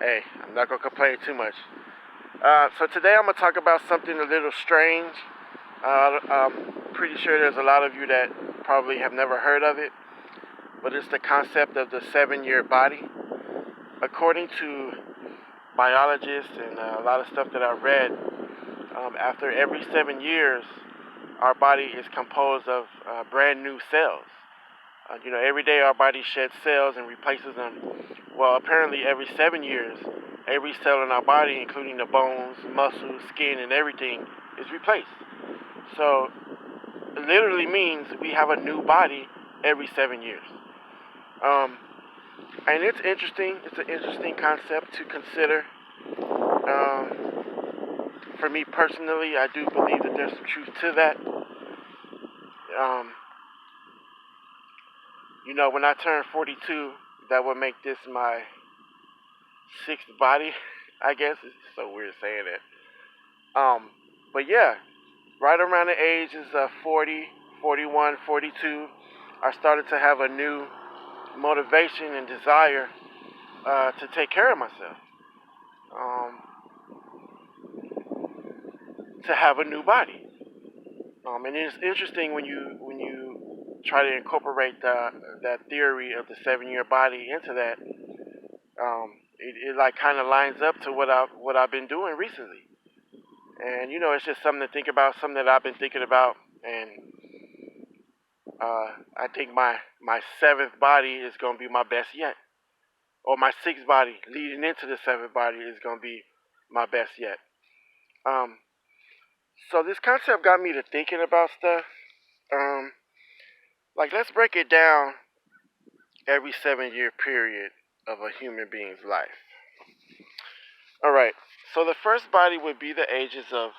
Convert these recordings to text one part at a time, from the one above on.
Hey, I'm not gonna complain too much. So today I'm gonna talk about something a little strange. I'm pretty sure there's a lot of you that probably have never heard of it, but it's the concept of the 7-year body. According to biologists and a lot of stuff that I've read, after every 7 years, our body is composed of brand new cells. Every day our body sheds cells and replaces them. Well, apparently every 7 years, every cell in our body, including the bones, muscles, skin, and everything, is replaced. So, it literally means we have a new body every 7 years. And it's interesting. It's an interesting concept to consider. For me personally, I do believe that there's some truth to that. When I turn 42, that would make this my sixth body, I guess. It's so weird saying that. But yeah, right around the ages of 40, 41, 42, I started to have a new motivation and desire to take care of myself. To have a new body. And it's interesting when you try to incorporate that theory of the 7-year body into that. It like kind of lines up to what I've been doing recently, and it's just something to think about, something that I've been thinking about, and I think my seventh body is gonna be my best yet, or my sixth body leading into the seventh body is gonna be my best yet. Um, so this concept got me to thinking about stuff. Um, like let's break it down every 7-year period of a human being's life. All right. So the first body would be the ages of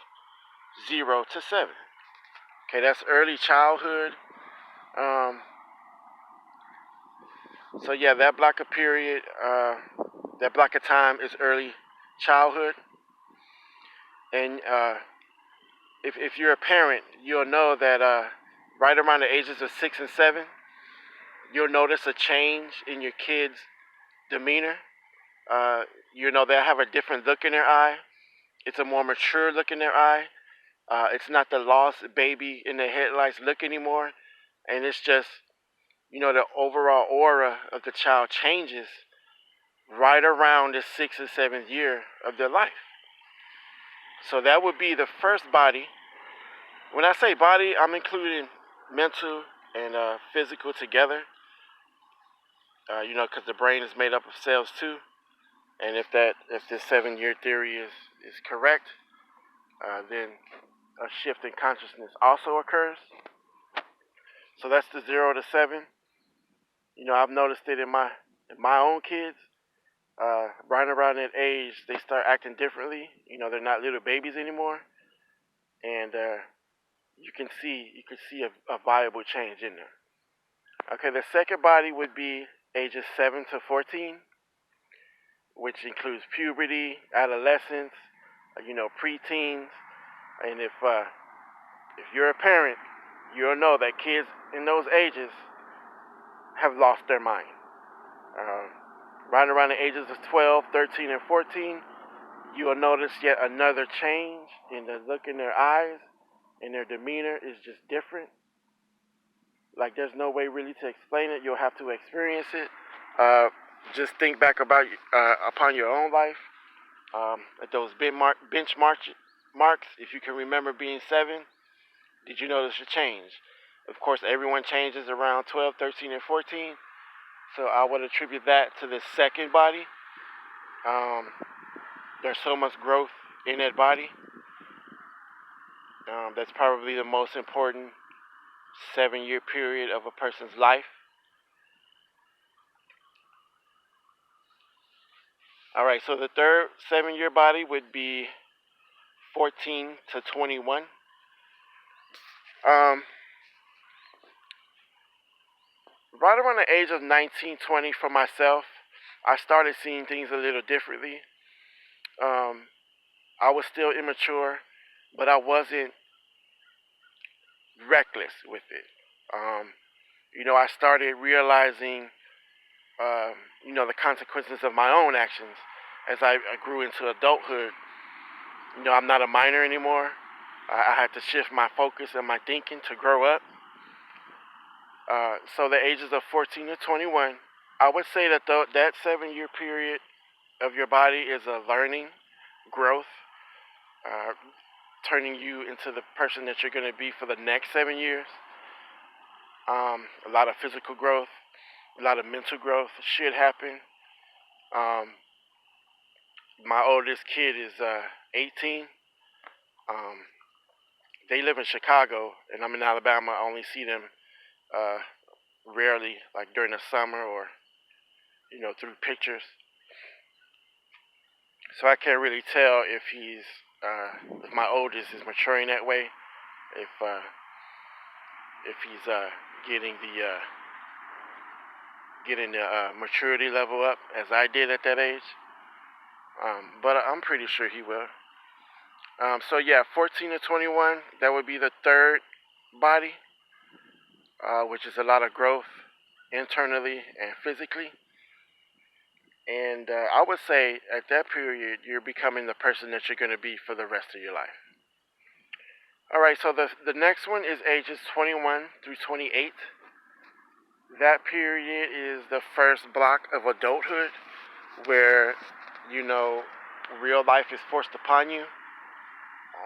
0 to 7. Okay, that's early childhood. Um, so yeah, that block of period, that block of time is early childhood. And if you're a parent, you'll know that right around the ages of 6 and 7, you'll notice a change in your kids' demeanor. Uh, they'll have a different look in their eye. It's a more mature look in their eye. It's not the lost baby in the headlights look anymore. And it's just, the overall aura of the child changes right around the 6th and 7th year of their life. So that would be the first body. When I say body, I'm including mental and physical together. Because the brain is made up of cells too. And if this 7-year theory is correct, then a shift in consciousness also occurs. So that's the 0 to 7. I've noticed it in my own kids. Right around that age, they start acting differently. They're not little babies anymore, and you can see a viable change in them. Okay, the second body would be ages 7 to 14, which includes puberty, adolescence, preteens, and if you're a parent, you'll know that kids in those ages have lost their mind. Uh, right around the ages of 12, 13, and 14, you will notice yet another change in the look in their eyes, and their demeanor is just different. Like there's no way really to explain it. You'll have to experience it. Just think back upon your own life. At those bench marks, if you can remember being 7, did you notice a change? Of course, everyone changes around 12, 13, and 14. So I would attribute that to the second body. There's so much growth in that body. That's probably the most important 7-year period of a person's life. All right, so the third 7-year body would be 14 to 21. Right around the age of 19, 20 for myself, I started seeing things a little differently. I was still immature, but I wasn't reckless with it. I started realizing, the consequences of my own actions. as I grew into adulthood, I'm not a minor anymore. I had to shift my focus and my thinking to grow up. So the ages of 14 to 21, I would say that that 7 year period of your body is a learning, growth, uh, turning you into the person that you're going to be for the next 7 years. A lot of physical growth, a lot of mental growth should happen. Um, my oldest kid is 18. Um, they live in Chicago, and I'm in Alabama. I only see them uh, rarely, like during the summer or through pictures. So I can't really tell if my oldest is maturing that way, if uh, if he's getting the maturity level up as I did at that age. But I'm pretty sure he will. So yeah, 14 to 21, that would be the third body, which is a lot of growth internally and physically. And I would say at that period, you're becoming the person that you're going to be for the rest of your life. All right, so the next one is ages 21 through 28. That period is the first block of adulthood where, you know, real life is forced upon you.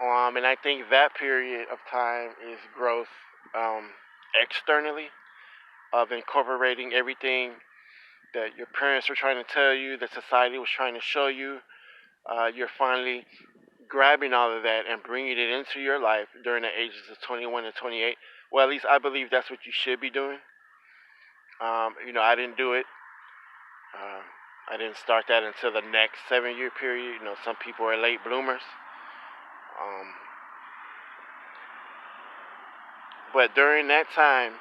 And I think that period of time is growth externally, of incorporating everything that your parents were trying to tell you, that society was trying to show you. You're finally grabbing all of that and bringing it into your life during the ages of 21 and 28. Well, at least I believe that's what you should be doing. I didn't do it. Uh, I didn't start that until the next 7 year period. Some people are late bloomers. Um, but during that time,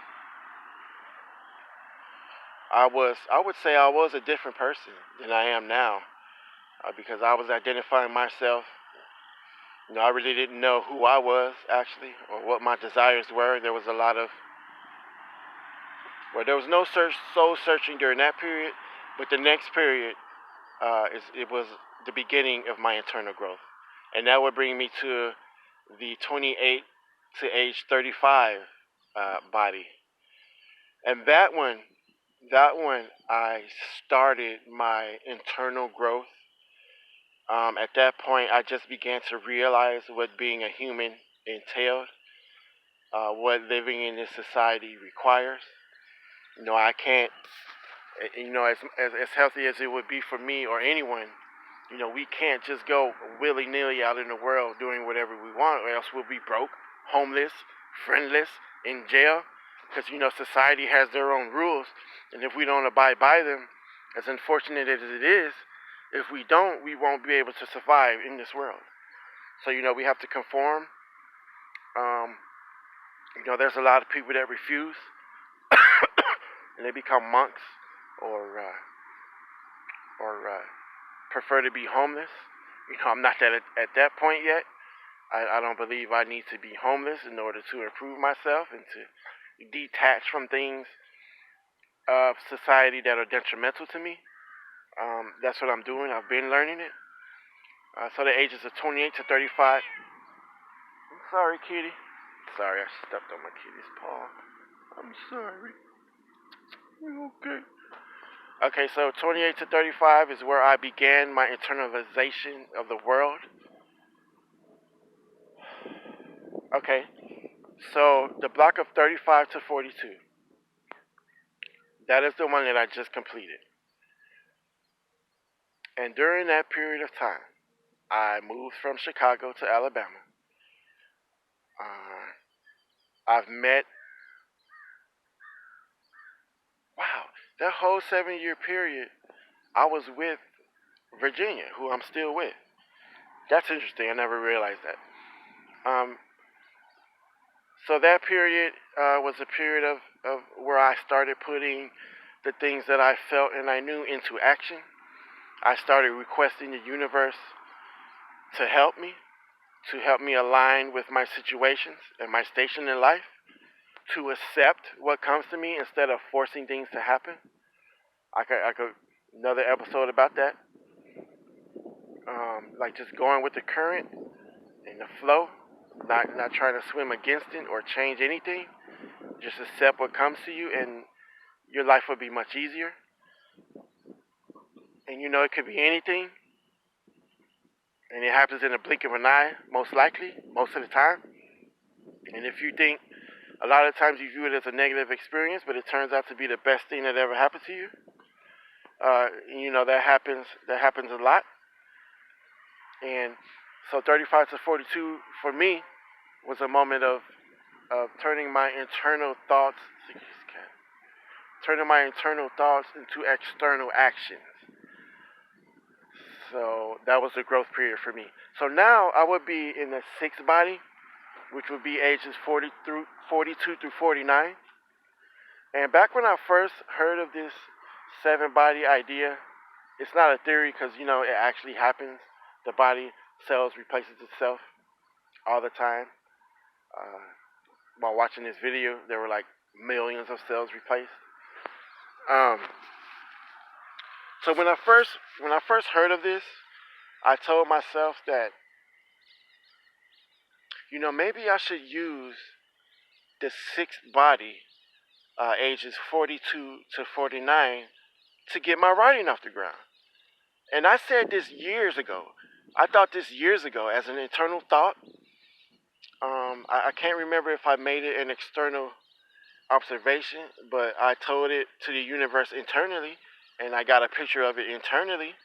I would say I was a different person than I am now, because I was identifying myself. I really didn't know who I was actually, or what my desires were. There was no soul searching during that period, but the next period it was the beginning of my internal growth, and that would bring me to the 28 to age 35 body, and that one I started my internal growth. At that point, I just began to realize what being a human entailed, what living in this society requires. I can't, as healthy as it would be for me or anyone, we can't just go willy nilly out in the world doing whatever we want, or else we'll be broke, homeless, friendless, in jail. Because, society has their own rules, and if we don't abide by them, as unfortunate as it is, if we don't, we won't be able to survive in this world. So, we have to conform. Um, there's a lot of people that refuse, and they become monks or prefer to be homeless. I'm not at that point yet. I don't believe I need to be homeless in order to improve myself and to detach from things of society that are detrimental to me. That's what I'm doing. I've been learning it. So the ages of 28 to 35. I'm sorry, kitty. Sorry, I stepped on my kitty's paw. I'm sorry. Okay. Okay, so 28 to 35 is where I began my internalization of the world. Okay, so the block of 35 to 42, that is the one that I just completed. And during that period of time, I moved from Chicago to Alabama. Uh, I've met, wow, that whole 7 year period, I was with Virginia, who I'm still with. That's interesting. I never realized that. Um, so that period was a period of where I started putting the things that I felt and I knew into action. I started requesting the universe to help me align with my situations and my station in life, to accept what comes to me instead of forcing things to happen. I could another episode about that. like just going with the current and the flow, not trying to swim against it or change anything. Just accept what comes to you, and your life will be much easier. And you know it could be anything, and it happens in a blink of an eye, most likely, most of the time. And if you think a lot of times you view it as a negative experience, but it turns out to be the best thing that ever happened to you. You know that happens. That happens a lot. And so 35 to 42 for me was a moment of turning my internal thoughts, into external actions. So that was a growth period for me. So now I would be in the sixth body, which would be ages 42 through 49. And back when I first heard of this seven body idea, it's not a theory because, you know, it actually happens. The body cells replaces itself all the time. While watching this video, there were like millions of cells replaced. Um, so when I first heard of this, I told myself that, you know, maybe I should use the sixth body, ages 42 to 49, to get my writing off the ground. And I said this years ago. I thought this years ago as an internal thought. I can't remember if I made it an external observation, but I told it to the universe internally, and I got a picture of it internally.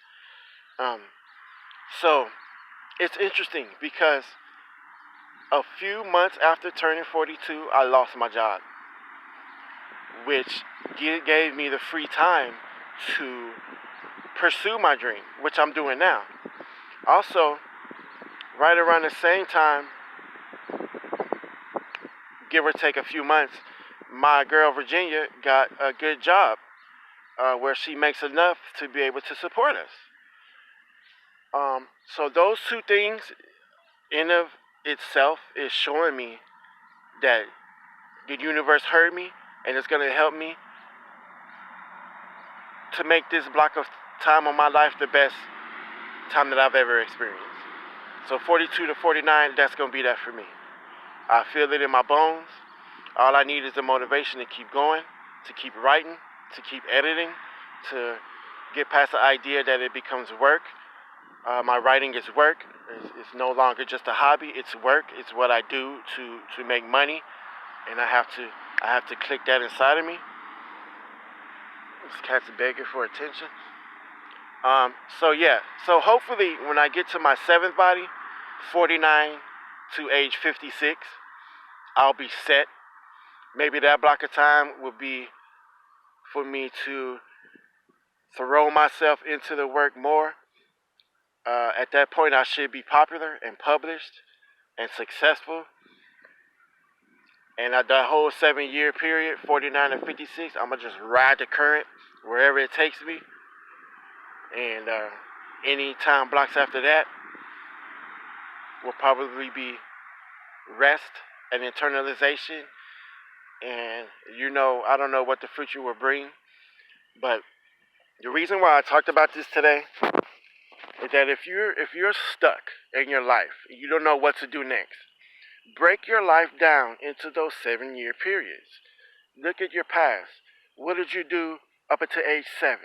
Um, so it's interesting because a few months after turning 42, I lost my job, which gave me the free time to pursue my dream, which I'm doing now. Also, right around the same time, give or take a few months, my girl Virginia got a good job where she makes enough to be able to support us. So those two things in of itself is showing me that the universe heard me and it's going to help me to make this block of time of my life the best time that I've ever experienced. So 42 to 49, that's going to be that for me. I feel it in my bones. All I need is the motivation to keep going, to keep writing, to keep editing, to get past the idea that it becomes work. My writing is work. It's no longer just a hobby. It's work. It's what I do to make money, and I have to click that inside of me. This cat's begging for attention. So hopefully when I get to my seventh body, 49 to age 56, I'll be set. Maybe that block of time will be for me to throw myself into the work more. At that point, I should be popular and published and successful. And at that whole 7-year period, 49 to 56, I'm going to just ride the current wherever it takes me. And any time blocks after that will probably be rest and internalization. And, you know, I don't know what the future will bring. But the reason why I talked about this today is that if you're stuck in your life, you don't know what to do next, break your life down into those 7-year periods. Look at your past. What did you do up until age 7?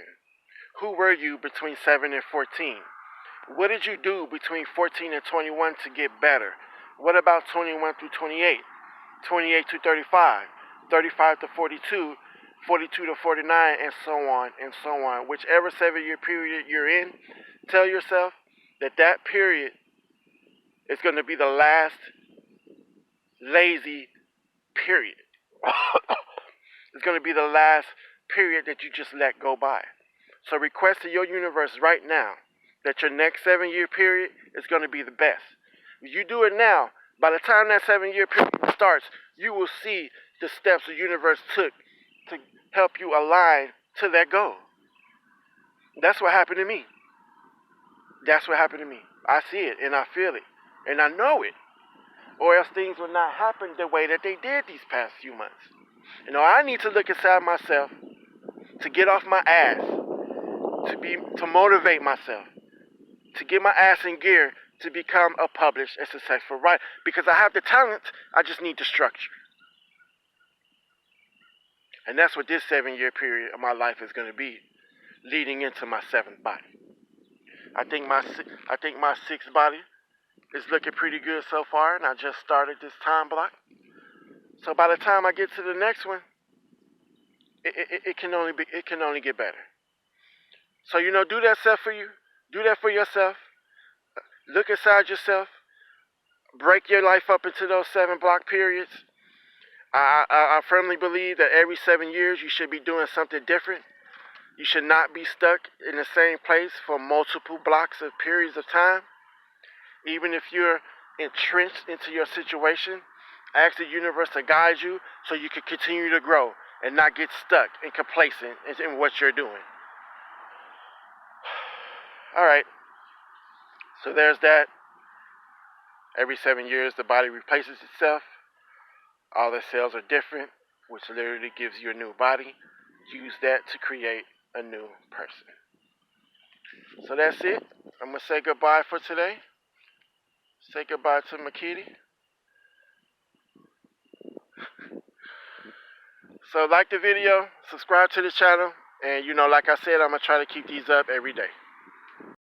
Who were you between 7 and 14? What did you do between 14 and 21 to get better? What about 21 through 28? 28 to 35, 35 to 42, 42 to 49, and so on and so on. Whichever 7-year period you're in, tell yourself that that period is going to be the last lazy period. It's going to be the last period that you just let go by. So request to your universe right now that your next 7-year period is going to be the best. If you do it now, by the time that 7-year period starts, you will see the steps the universe took to help you align to that goal. That's what happened to me. That's what happened to me. I see it and I feel it and I know it. Or else things will not happen the way that they did these past few months. You know, I need to look inside myself to get off my ass, to motivate myself, to get my ass in gear to become a published and successful writer. Because I have the talent, I just need the structure. And that's what this 7-year period of my life is going to be, leading into my 7th body. I think my 6th body is looking pretty good so far, and I just started this time block. So by the time I get to the next one, it can only get better. So do that stuff for you. Do that for yourself. Look inside yourself. Break your life up into those 7 block periods. I firmly believe that every 7 years you should be doing something different. You should not be stuck in the same place for multiple blocks of periods of time. Even if you're entrenched into your situation, ask the universe to guide you so you can continue to grow and not get stuck and complacent in what you're doing. All right. So there's that. Every 7 years, the body replaces itself. All the cells are different, which literally gives you a new body. Use that to create a new person. So that's it. I'm going to say goodbye for today. Say goodbye to my kitty. So like the video, subscribe to the channel, and like I said, I'm going to try to keep these up every day.